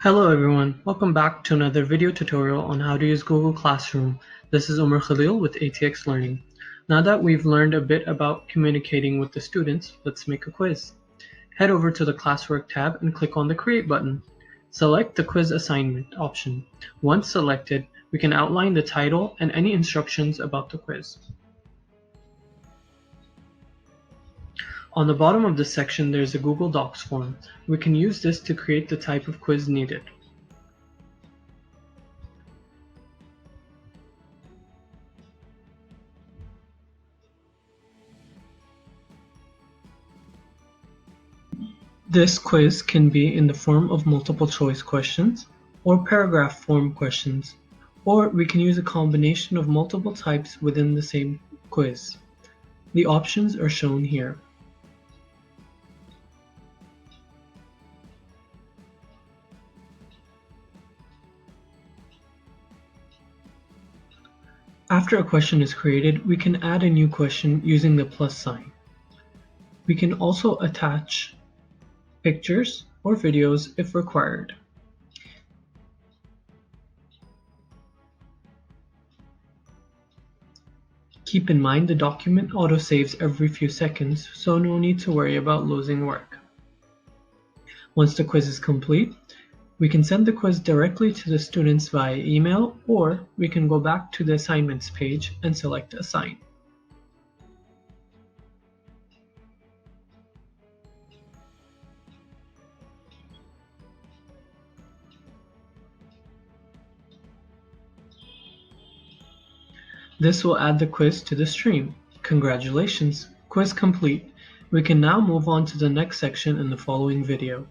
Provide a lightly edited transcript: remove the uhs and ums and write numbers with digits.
Hello everyone, welcome back to another video tutorial on how to use Google Classroom. This is Umar Khalil with ATX Learning. Now that we've learned a bit about communicating with the students, let's make a quiz. Head over to the Classwork tab and click on the Create button. Select the Quiz Assignment option. Once selected, we can outline the title and any instructions about the quiz. On the bottom of this section, there's a Google Docs form. We can use this to create the type of quiz needed. This quiz can be in the form of multiple choice questions or paragraph form questions, or we can use a combination of multiple types within the same quiz. The options are shown here. After a question is created, we can add a new question using the plus sign. We can also attach pictures or videos if required. Keep in mind the document autosaves every few seconds, so no need to worry about losing work. Once the quiz is complete, we can send the quiz directly to the students via email, or we can go back to the assignments page and select Assign. This will add the quiz to the stream. Congratulations, quiz complete. We can now move on to the next section in the following video.